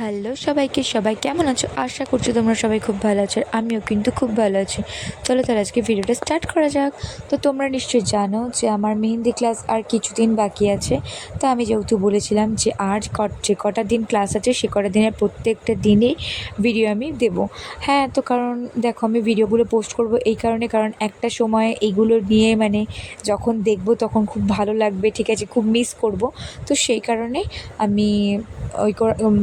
Hello সবাইকে, সবাই কেমন আছো? আশা করছি তোমরা সবাই খুব ভালো আছো, আর আমিও কিন্তু খুব ভালো আছি। চলো তাহলে আজকে ভিডিওটা স্টার্ট করা যাক। তো তোমরা নিশ্চয়ই জানো যে আমার মেহেন্দি ক্লাস আর কিছুদিন বাকি আছে। তো আমি যেহেতু বলেছিলাম যে আর যে কটা দিন ক্লাস আছে সে কটা দিনের প্রত্যেকটা দিনেই ভিডিও আমি দেবো। হ্যাঁ, তো কারণ দেখো আমি ভিডিওগুলো পোস্ট করব এই কারণে, কারণ একটা সময় এইগুলো নিয়ে মানে যখন দেখবো তখন খুব ভালো লাগবে, ঠিক আছে, খুব মিস করব। তো সেই কারণে আমি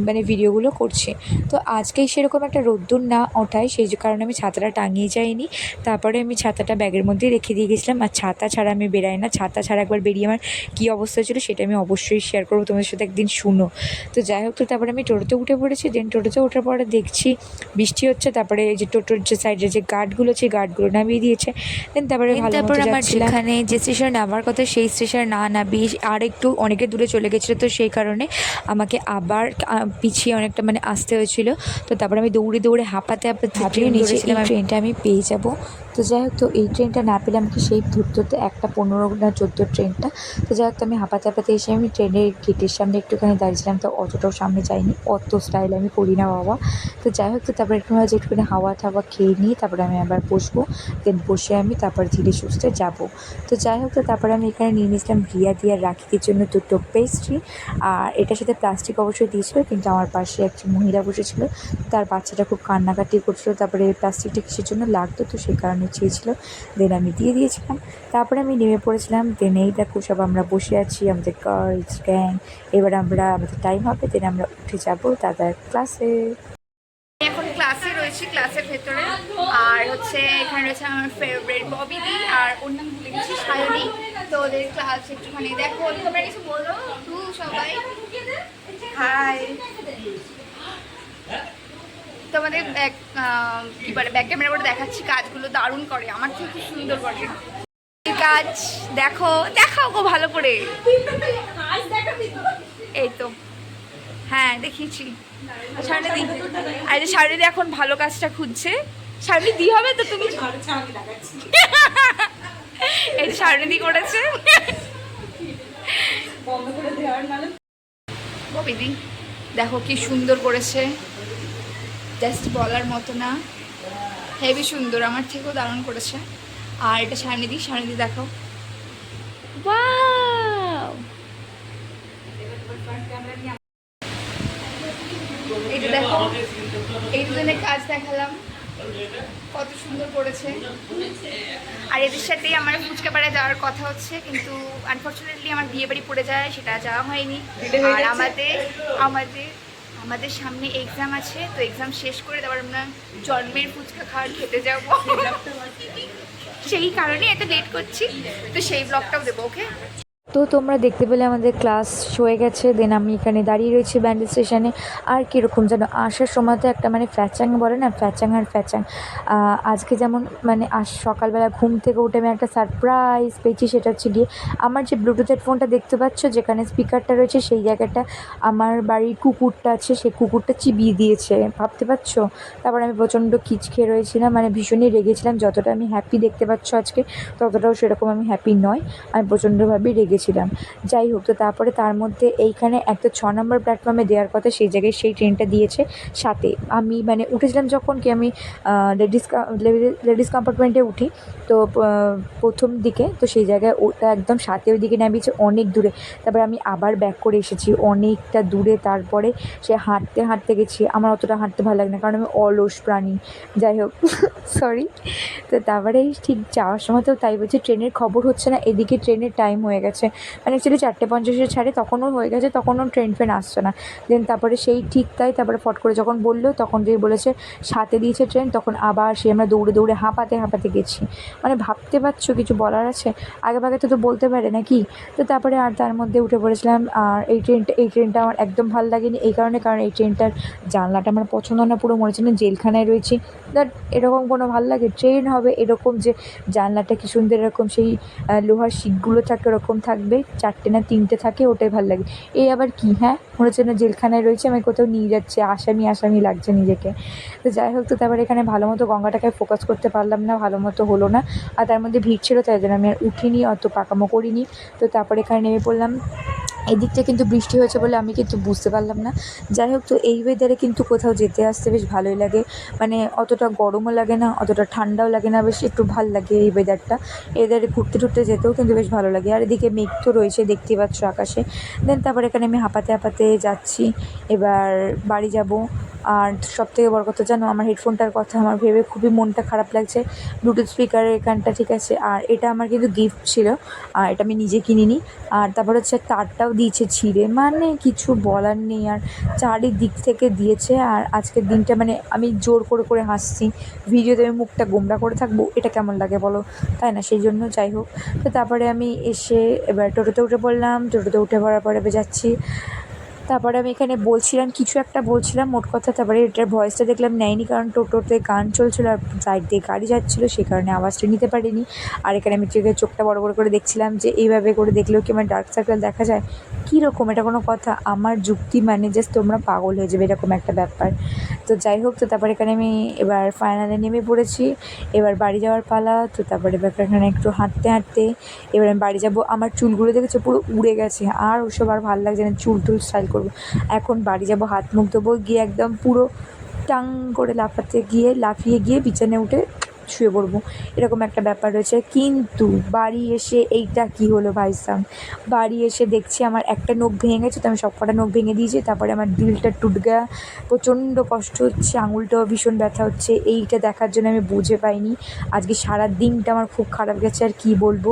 মানে ভিডিওগুলো করছি। তো আজকে সেরকম একটা রোদ্দুর না ওঠায় সেই কারণে আমি ছাতাটা টাঙিয়ে যাইনি। তারপরে আমি ছাতাটা ব্যাগের মধ্যে রেখে দিয়ে গেছিলাম, আর ছাতা ছাড়া আমি বেরাই না। ছাতা ছাড়া একবার বেরিয়ে আমার কী অবস্থা ছিল সেটা আমি অবশ্যই শেয়ার করবো তোমাদের সাথে, একদিন শুনো। তো যাই হোক, তো তারপরে আমি টোটোতে উঠে পড়েছি। দেন টোটোতে ওঠার পরে দেখছি বৃষ্টি হচ্ছে। তারপরে যে টোটোর যে সাইডের যে গার্ডগুলো আছে গার্ডগুলো নামিয়ে দিয়েছে। দেন তারপরে ভালো মতো আমার যেখানে যে স্টেশনে নামার কথা সেই স্টেশনে না নামিয়ে আর একটু অনেকে দূরে চলে গেছিলো। তো সেই কারণে আমাকে আবার পিছিয়ে অনেকটা মানে আসতে হয়েছিলো। তো তারপরে আমি দৌড়ে দৌড়ে হাঁপাতে হাঁপিয়ে নিয়েছিলাম ট্রেনটা আমি পেয়ে যাব। তো যাই হোক, তো এই ট্রেনটা না পেলে আমাকে সেই ধরতে ধরতে 1:15 না 14 ট্রেনটা। তো যাই হোক, তো আমি হাঁপাতে হাঁপাতে এসে আমি ট্রেনের গেটের সামনে একটুখানি দাঁড়িয়েছিলাম। তো অতটাও সামনে যাইনি, অত স্টাইল আমি করি না বাবা। তো যাই হোক, তো তারপরে একটু যে একটুখানি হাওয়া টাওয়া খেয়ে নিয়ে তারপরে আমি আবার বসবো। দেন বসে আমি তারপর ধীরে সুস্থে যাবো। তো যাই হোক, তো তারপরে আমি এখানে নিয়ে নিয়েছিলাম রিয়া দিয়ার রাখির জন্য 2টো পেস্ট্রি। আর এটার সাথে প্লাস্টিক অবশ্যই দিয়েছিল, কিন্তু আমার পাশে একজন মহিলা বসেছিল, তার বাচ্চাটা খুব কান্নাকাটি করছিলো। তারপরে প্লাস্টিকটা কিসের জন্য লাগতো তো সেই কারণে চেয়েছিল। দেন আমি দিয়ে দিয়েছিলাম। তারপরে আমি নেমে পড়েছিলাম। দেন এই দেখো সব আমরা বসে আছি, আমাদের গার্লস গ্যাং। এবার আমাদের টাইম হবে, দেন আমরা উঠে যাবো দাদার ক্লাসে। এখন ক্লাসে রয়েছি, ক্লাসের ভেতরে। আর হচ্ছে এখানে রয়েছে আমার ফেভারিট ববিদি, আর ওর নাম ভুলে গেছি, সায়নী। তো ওদের ক্লাস একটুখানি দেখো, তোমরা কিছু বলো সবাই হাই। তোমাদের কি বলে ব্যাক ক্যামেরা করে দেখাচ্ছি, কাজগুলো দারুণ করে, আমার থেকে খুব সুন্দর করে কাজ। দেখো দেখাও গো ভালো করে, এই তো হ্যাঁ দেখিয়েছি। শারীদি, আর যে শারীদি এখন ভালো কাজটা খুঁজছে। শারীদি হবে তো তুমি এই শারীদি করেছে ববিদি, দেখো কি সুন্দর করেছে, জাস্ট বলার মতো না, হেভি সুন্দর, আমার থেকেও দারুণ করেছে। আর এটা শারীদি, শারীদি দেখো, ওয়াও। এইটা দেখো, এই দুজনের কাজ দেখালাম, কত সুন্দর করেছে। আর এদের সাথেই আমার ফুচকা পাড়ায় যাওয়ার কথা হচ্ছে, কিন্তু আনফর্চুনেটলি আমার বিয়ে বাড়ি পড়ে যায়, সেটা যাওয়া হয়নি। আর আমাদের সামনে এক্সাম আছে, তো এক্সাম শেষ করে তারপর আমরা জন্মের ফুচকা খাওয়ার খেতে যাব। সেই কারণে এত লেট করছি, তো সেই ব্লগটাও দেবো, ওকে। তো তোমরা দেখতে পেলে আমাদের ক্লাস হয়ে গেছে। দেন আমি এখানে দাঁড়িয়ে রয়েছি ব্যান্ডেল স্টেশনে। আর কীরকম যেন আসার সময় তো একটা মানে ফ্যাচাং বলে না, ফ্যাচাং আর ফ্যাচাং। আজকে যেমন মানে সকালবেলা ঘুম থেকে উঠে আমি একটা সারপ্রাইজ পেয়েছি, সেটা হচ্ছে গিয়ে আমার যে ব্লুটুথ হেডফোনটা দেখতে পাচ্ছ যেখানে স্পিকারটা রয়েছে সেই জায়গাটা আমার বাড়ির কুকুরটা আছে, সেই কুকুরটা চিবিয়ে দিয়েছে, ভাবতে পারছো। তারপর আমি প্রচণ্ড খিচ খেয়ে রয়েছিলাম, মানে ভীষণই রেগেছিলাম। যতটা আমি হ্যাপি দেখতে পাচ্ছ আজকে, ততটাও সেরকম আমি হ্যাপি নয়, আমি প্রচণ্ডভাবেই রেগেছিলাম। যাই হোক, তো তারপরে তার মধ্যে এইখানে একটা 6 নম্বর প্ল্যাটফর্মে দেওয়ার কথা, সেই জায়গায় সেই ট্রেনটা দিয়েছে সাথে। আমি মানে উঠেছিলাম যখন কি আমি লেডিস কম্পার্টমেন্টে উঠি, তো প্রথম দিকে, তো সেই জায়গায় ওটা একদম সাথে ওই দিকে নামিয়েছে অনেক দূরে। তারপরে আমি আবার ব্যাক করে এসেছি অনেকটা দূরে। তারপরে সে হাঁটতে হাঁটতে গেছি, আমার অতটা হাঁটতে ভালো লাগে না কারণ আমি অলস প্রাণী। যাই হোক সরি। তো তারপরে ঠিক যাওয়ার সময় তো তাই বলছি, ট্রেনের খবর হচ্ছে না, এদিকে ট্রেনের টাইম হয়ে গেছে, মানে অ্যাকচুয়ালি 4:50 ছাড়ে, তখনও হয়ে গেছে, তখনও ট্রেন ফ্রেন আসছে না। দেন তারপরে সেই ঠিক তাই তারপরে ফট করে যখন বললো, তখন যে বলেছে সাথে দিয়েছে ট্রেন, তখন আবার সে আমরা দৌড়ে দৌড়ে হাঁপাতে হাঁপাতে গেছি। মানে ভাবতে পারছো কিছু বলার আছে, আগে ভাগে তো বলতে পারে নাকি। তো তারপরে আর তার মধ্যে উঠে পড়েছিলাম। আর এই ট্রেনটা আমার একদম ভালো লাগেনি এই কারণে, কারণ এই ট্রেনটার জানলাটা আমার পছন্দ না, পুরো মনে হচ্ছে না জেলখানায় রয়েছি। দ্যাট এরকম কোনো ভালো লাগে? ট্রেন হবে এরকম যে জানলাটা কি সুন্দর, এরকম সেই লোহার শিকগুলো থাকে ওরকম থাকবে, 4টে না 3টে থাকে, ওটাই ভালো লাগে। এই আবার কি, হ্যাঁ, মনে হচ্ছে না জেলখানায় রয়েছে, আমি কোথাও নিয়ে যাচ্ছে, আসামি আসামি লাগছে নিজেকে। তো যাই হোক, তো তারপরে এখানে ভালো মতো গঙ্গাটাকে ফোকাস করতে পারলাম না, ভালো মতো হলো না। আর তার মধ্যে ভিড় ছিল, তাই জন্য আমি আর উঠিনি, অত পাকামো করিনি। তো তারপরে এখানে নেমে পড়লাম এদিকটা কিন্তু বৃষ্টি হয়েছে বলে আমি কিন্তু বুঝতে পারলাম না। যাই হোক, তো এই ওয়েদারে কিন্তু কোথাও যেতে আসতে বেশ ভালোই লাগে। মানে অতটা গরমও লাগে না, অতটা ঠান্ডাও লাগে না, বেশ একটু ভাল লাগে এই ওয়েদারটা। এই ওয়েদারে ঘুরতে টুরতে যেতেও কিন্তু বেশ ভালো লাগে। আর এদিকে মেঘ তো রয়েছে, দেখতেই পাচ্ছ আকাশে। দেন তারপর এখানে আমি হাঁপাতে হাঁপাতে যাচ্ছি, এবার বাড়ি যাব। আর সবথেকে বড় কথা জানো, আমার হেডফোনটার কথা আমার ভেবে খুবই মনটা খারাপ লাগছে। ব্লুটুথ স্পিকারের এখানটা ঠিক আছে, আর এটা আমার কিন্তু গিফট ছিল, আর এটা আমি নিজে কিনিনি। আর তারপর হচ্ছে তারটাও দিয়েছে ছিঁড়ে, মানে কিছু বলার নেই। আর চারিদিক থেকে দিয়েছে, আর আজকের দিনটা মানে আমি জোর করে করে হাসছি। ভিডিওতে আমি মুখটা গোমড়া করে থাকবো, এটা কেমন লাগে বলো, তাই না? সেই জন্য যাই হোক, তো তারপরে আমি এসে এবার টোটোতে উঠে পড়লাম। টোটোতে উঠে পড়ার পরে এবার যাচ্ছি। তারপরে আমি এখানে বলছিলাম, কিছু একটা বলছিলাম মোট কথা। তারপরে এটার ভয়েসটা দেখলাম নেয়নি, কারণ টোটোতে গান চলছিল আর সাইড দিয়ে গাড়ি যাচ্ছিলো, সেই কারণে আওয়াজটা নিতে পারিনি। আর এখানে আমি চোখটা বড় বড় করে দেখছিলাম যে এইভাবে করে দেখলেও কি আমার ডার্ক সার্কেল দেখা যায়, কীরকম এটা কোনো কথা? আমার যুক্তি মানে জাস্ট তোমরা পাগল হয়ে যাবে, এরকম একটা ব্যাপার। তো যাই হোক, তো তারপরে এখানে আমি এবার ফাইনালে নেমে পড়েছি। এবার বাড়ি যাওয়ার পালা। তো তারপরে এখানে একটু হাঁটতে হাঁটতে এবার আমি বাড়ি যাব। আমার চুলগুলো দেখেছো পুরো উড়ে গেছে, আর ওসব আর ভালো লাগছে না, চুল টুল স্টাইল করবো। এখন বাড়ি যাব, হাত মুখ ধোবো, গিয়ে একদম পুরো টাং করে লাফিয়ে গিয়ে বিছানায় উঠে শুয়ে পড়বো, এরকম একটা ব্যাপার রয়েছে। কিন্তু বাড়ি এসে এইটা কী হলো ভাইসাব, বাড়ি এসে দেখছি আমার একটা নখ ভেঙে গেছে। তো আমি সব কটা নখ ভেঙে দিয়েছি। তারপরে আমার দিলটা টুট গয়া, প্রচণ্ড কষ্ট হচ্ছে, আঙুলটাও ভীষণ ব্যথা হচ্ছে। এইটা দেখার জন্য আমি বুঝে পাইনি, আজকে সারা দিনটা আমার খুব খারাপ গেছে, আর কি বলবো।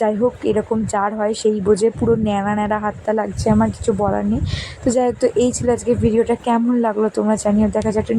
যাই হোক, এরকম যার হয় সেই বোঝে, পুরো ন্যাড়া ন্যাড়া হাতটা লাগছে, আমার কিছু বলার নেই। তো যাই হোক, তো এই ছিল আজকে ভিডিওটা। কেমন লাগলো তোমরা জানিও। দেখা যাচ্ছে